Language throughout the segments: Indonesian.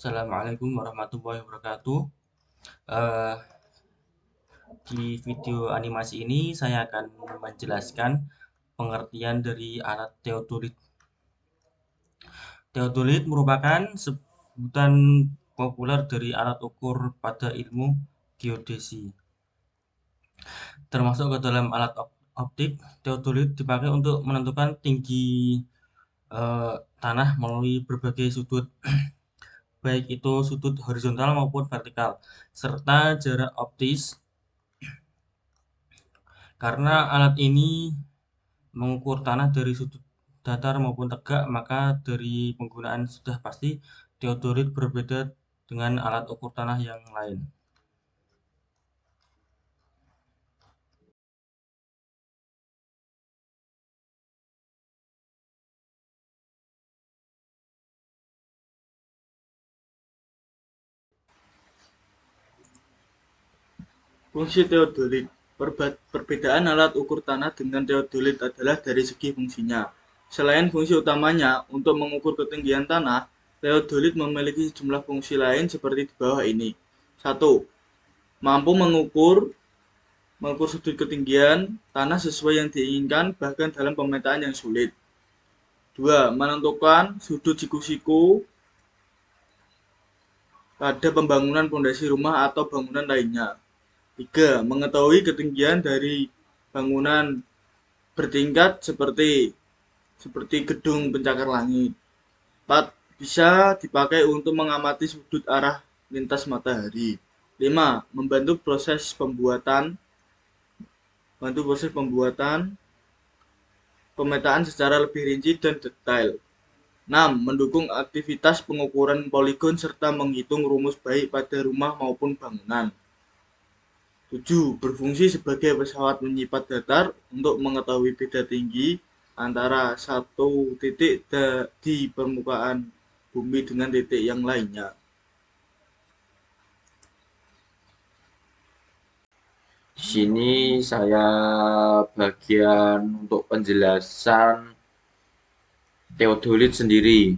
Assalamualaikum warahmatullahi wabarakatuh. Eh, di video animasi ini saya akan menjelaskan pengertian dari alat teodolit. Teodolit merupakan sebutan populer dari alat ukur pada ilmu geodesi. Termasuk ke dalam alat optik, teodolit dipakai untuk menentukan tinggi eh, tanah melalui berbagai sudut, baik itu sudut horizontal maupun vertikal, serta jarak optis. Karena alat ini mengukur tanah dari sudut datar maupun tegak, maka dari penggunaan sudah pasti teodolit berbeda dengan alat ukur tanah yang lain. Fungsi teodolit. Perbedaan alat ukur tanah dengan teodolit adalah dari segi fungsinya. Selain fungsi utamanya untuk mengukur ketinggian tanah, teodolit memiliki sejumlah fungsi lain seperti di bawah ini. 1. Mampu mengukur sudut ketinggian tanah sesuai yang diinginkan bahkan dalam pemetaan yang sulit. 2. Menentukan sudut siku-siku pada pembangunan pondasi rumah atau bangunan lainnya. 3. Mengetahui ketinggian dari bangunan bertingkat seperti gedung pencakar langit. 4. Bisa dipakai untuk mengamati sudut arah lintas matahari. 5. Membantu proses pembuatan pemetaan secara lebih rinci dan detail. 6. Mendukung aktivitas pengukuran poligon serta menghitung rumus baik pada rumah maupun bangunan. 7. Berfungsi sebagai pesawat menyipat datar untuk mengetahui beda tinggi antara satu titik di permukaan bumi dengan titik yang lainnya. Di sini saya bagian untuk penjelasan teodolit sendiri.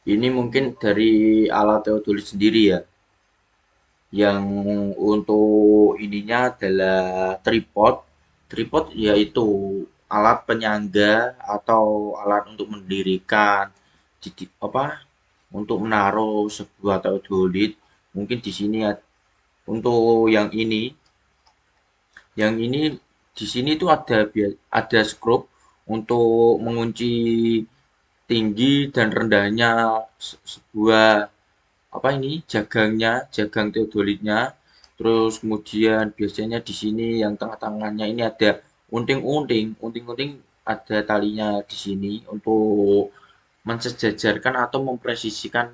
Ini mungkin dari alat teodolit sendiri ya. Yang untuk ininya adalah tripod. Tripod yaitu alat penyangga atau alat untuk mendirikan apa untuk menaruh sebuah teodolit. Mungkin di sini untuk yang ini di sini tuh ada skrup untuk mengunci tinggi dan rendahnya sebuah apa ini jagang teodolitnya. Terus kemudian biasanya di sini yang tengah-tengahnya ini ada unting-unting ada talinya di sini untuk mensejajarkan atau mempresisikan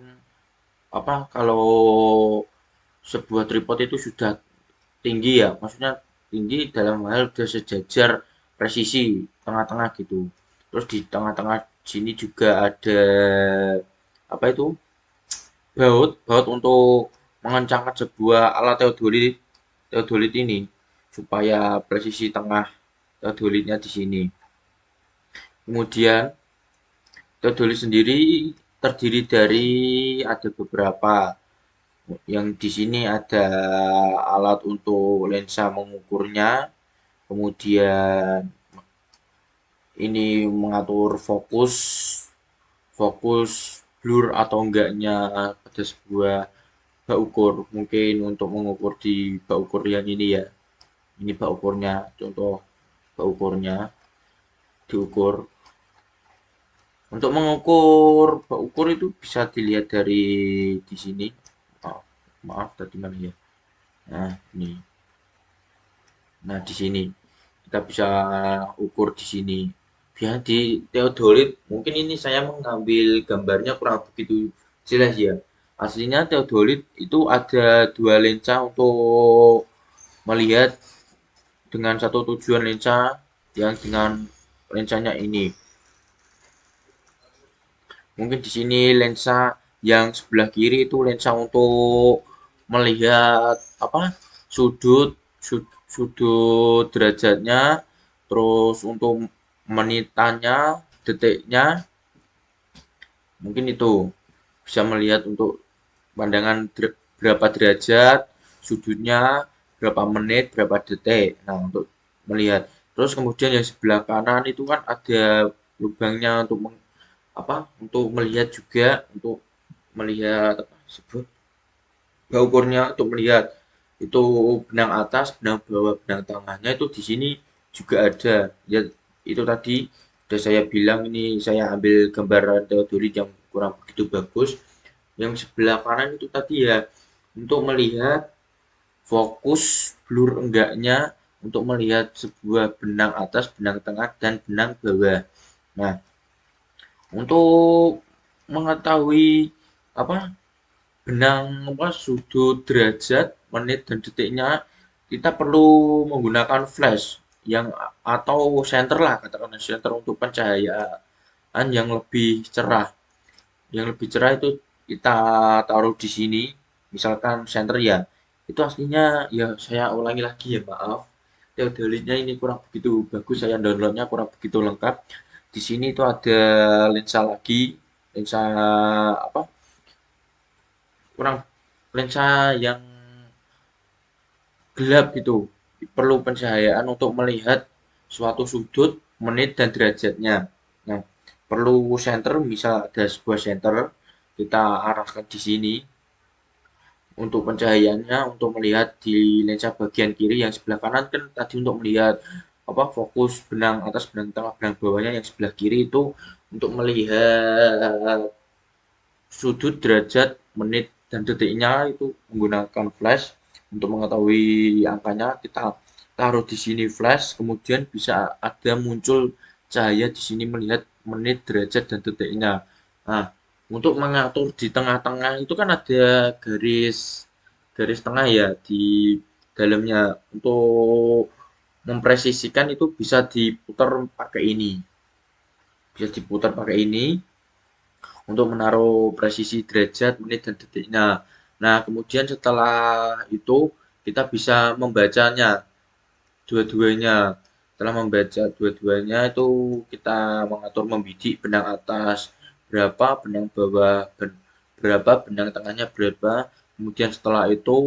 apa kalau sebuah tripod itu sudah tinggi ya, maksudnya tinggi dalam hal sudah sejajar presisi tengah-tengah gitu. Terus di tengah-tengah sini juga ada apa itu baut untuk mengencangkan sebuah alat teodolit ini supaya presisi tengah teodolitnya di sini. Kemudian teodolit sendiri terdiri dari ada beberapa. Yang di sini ada alat untuk lensa mengukurnya, kemudian ini mengatur fokus blur atau enggaknya pada sebuah bak ukur. Mungkin untuk mengukur di bak ukur yang ini ya. Ini bak ukurnya, contoh bak ukurnya diukur. Untuk mengukur bak ukur itu bisa dilihat dari di sini. Oh, maaf tadi mana ya? Nah, ini. Nah, di sini kita bisa ukur di sini. Ya, di teodolit mungkin ini saya mengambil gambarnya kurang begitu jelas ya. Aslinya teodolit itu ada dua lensa untuk melihat dengan satu tujuan lensa yang dengan lensanya ini. Mungkin di sini lensa yang sebelah kiri itu lensa untuk melihat apa sudut sudut derajatnya, terus untuk menitannya, detiknya, mungkin itu. bisa melihat untuk pandangan berapa derajat, sudutnya, berapa menit, berapa detik. Nah, untuk melihat. Terus kemudian yang sebelah kanan itu kan ada lubangnya untuk untuk melihat juga, untuk melihat apa disebut ukurnya, untuk melihat itu benang atas, benang bawah, benang tengahnya itu di sini juga ada. Ya, itu tadi sudah saya bilang, ini saya ambil gambaran teodolit yang kurang begitu bagus. Yang sebelah kanan itu tadi ya untuk melihat fokus blur enggaknya, untuk melihat sebuah benang atas, benang tengah, dan benang bawah. Nah, untuk mengetahui apa benang sudut, derajat, menit, dan detiknya, kita perlu menggunakan flash yang atau senter lah, katakanlah senter untuk pencahayaan yang lebih cerah. Yang lebih cerah itu kita taruh di sini, misalkan senter ya. Itu aslinya ya, saya ulangi lagi ya, maaf. Teodolitnya ini kurang begitu bagus, saya downloadnya kurang begitu lengkap. Di sini itu ada lensa lagi, lensa apa? Kurang lensa yang gelap gitu. Perlu pencahayaan untuk melihat suatu sudut, menit, dan derajatnya. Nah, perlu senter, misal ada sebuah senter, kita arahkan di sini untuk pencahayaannya, untuk melihat di lensa bagian kiri. Yang sebelah kanan kan tadi untuk melihat fokus benang atas, benang tengah, benang bawahnya. Yang sebelah kiri itu untuk melihat sudut, derajat, menit, dan detiknya. Itu menggunakan flash. Untuk mengetahui angkanya kita taruh di sini flash, kemudian bisa ada muncul cahaya di sini melihat menit, derajat, dan detiknya. Nah, untuk mengatur di tengah-tengah itu kan ada garis garis tengah ya di dalamnya. Untuk mempresisikan itu bisa diputar pakai ini. Bisa diputar pakai ini untuk menaruh presisi derajat, menit, dan detiknya. Nah, kemudian setelah itu kita bisa membacanya dua-duanya. Setelah membaca dua-duanya itu kita mengatur membidik benang atas berapa, benang bawah berapa, benang tengahnya berapa. Kemudian setelah itu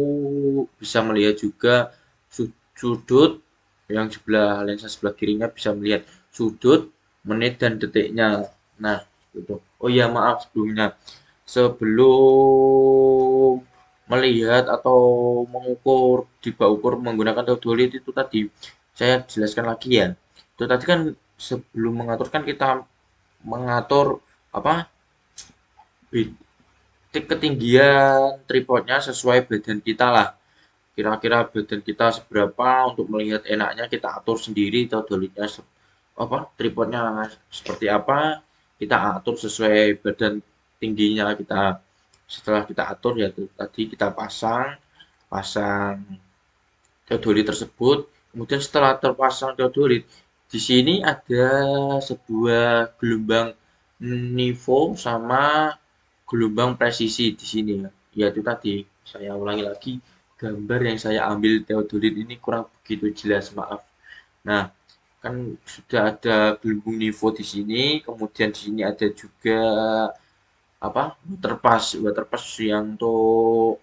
bisa melihat juga sudut, yang sebelah lensa sebelah kirinya bisa melihat sudut, menit, dan detiknya. Nah, gitu. Oh ya, maaf sebelumnya. Sebelum melihat atau mengukur di bak ukur menggunakan teodolit itu tadi, saya jelaskan lagi ya. Itu tadi kan sebelum mengatur kan kita mengatur apa ketinggian tripodnya sesuai badan kita lah. Kira-kira badan kita seberapa, untuk melihat enaknya kita atur sendiri teodolitnya tripodnya seperti apa, kita atur sesuai badan tingginya kita. Setelah kita atur ya tadi kita pasang pasang teodolit tersebut. Kemudian setelah terpasang teodolit, di sini ada sebuah gelombang nifo sama gelombang presisi di sini ya. Ya itu tadi, saya ulangi lagi, gambar yang saya ambil teodolit ini kurang begitu jelas, maaf. Nah, kan sudah ada gelombang nifo di sini, kemudian di sini ada juga waterpass yang untuk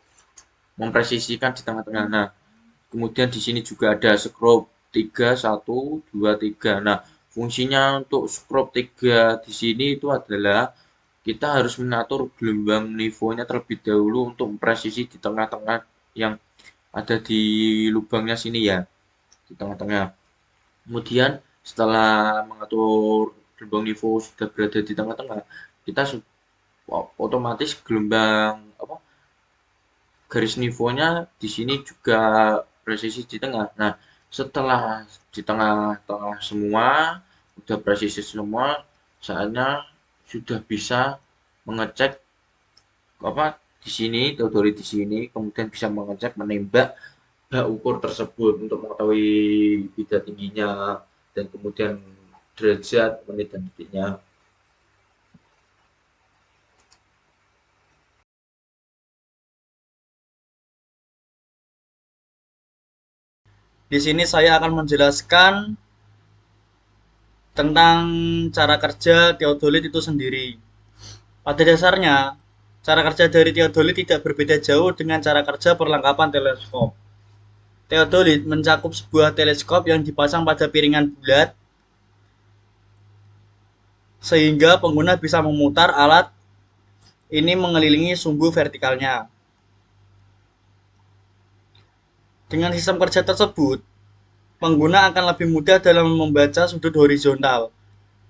mempresisikan di tengah-tengah. Nah, kemudian di sini juga ada scrub 3, 1, 2, 3. Nah, fungsinya untuk scrub 3 di sini itu adalah kita harus mengatur gelombang nivonya terlebih dahulu untuk presisi di tengah-tengah yang ada di lubangnya sini ya, di tengah-tengah. Kemudian setelah mengatur gelombang nivo sudah berada di tengah-tengah, kita otomatis gelombang garis nivonya di sini juga presisi di tengah. Nah, setelah di tengah-tengah semua, udah presisi semua, saatnya sudah bisa mengecek di sini, teodolit di sini, kemudian bisa mengecek, menembak bak ukur tersebut untuk mengetahui beda tingginya, dan kemudian derajat, menit, dan detiknya. Di sini saya akan menjelaskan tentang cara kerja teodolit itu sendiri. Pada dasarnya, Cara kerja dari teodolit tidak berbeda jauh dengan cara kerja perlengkapan teleskop. Teodolit mencakup sebuah teleskop yang dipasang pada piringan bulat sehingga pengguna bisa memutar alat ini mengelilingi sumbu vertikalnya. Dengan sistem kerja tersebut, pengguna akan lebih mudah dalam membaca sudut horizontal.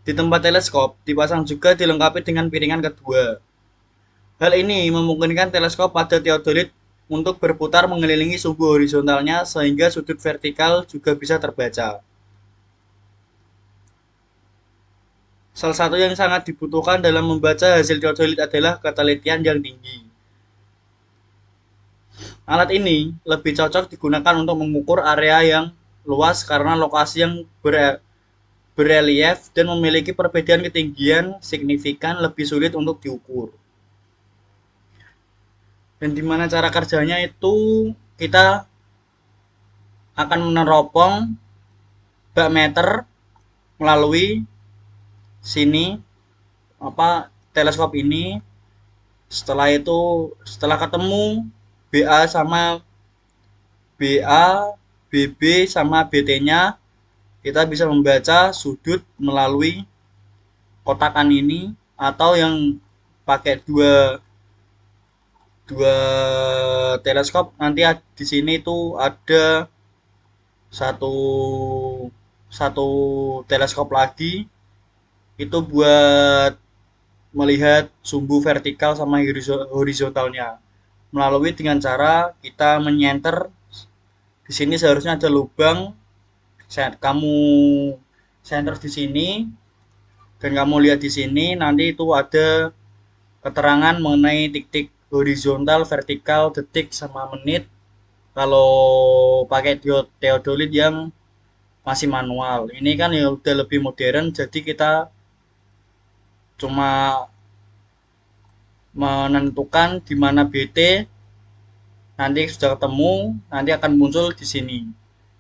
Di tempat teleskop dipasang juga dilengkapi dengan piringan kedua. Hal ini memungkinkan teleskop pada teodolit untuk berputar mengelilingi sumbu horizontalnya sehingga sudut vertikal juga bisa terbaca. Salah satu yang sangat dibutuhkan dalam membaca hasil teodolit adalah ketelitian yang tinggi. Alat ini lebih cocok digunakan untuk mengukur area yang luas karena lokasi yang berelief dan memiliki perbedaan ketinggian signifikan lebih sulit untuk diukur. Dan dimana cara kerjanya itu kita akan meneropong bak meter melalui sini teleskop ini. Setelah itu, setelah ketemu BA sama BA, BB sama BT-nya, kita bisa membaca sudut melalui kotakan ini, atau yang pakai dua teleskop nanti di sini tuh ada satu satu teleskop lagi itu buat melihat sumbu vertikal sama horizontalnya melalui dengan cara kita menyenter. Di sini seharusnya ada lubang, kamu center di sini dan kamu lihat di sini nanti itu ada keterangan mengenai titik horizontal, vertikal, detik sama menit kalau pakai teodolit yang masih manual. Ini kan ya udah lebih modern, jadi kita cuma menentukan di mana BT, nanti sudah ketemu, nanti akan muncul di sini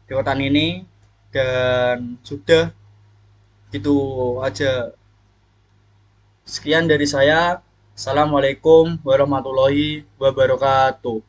di kotak ini, dan sudah gitu aja. Sekian dari saya. Assalamualaikum warahmatullahi wabarakatuh.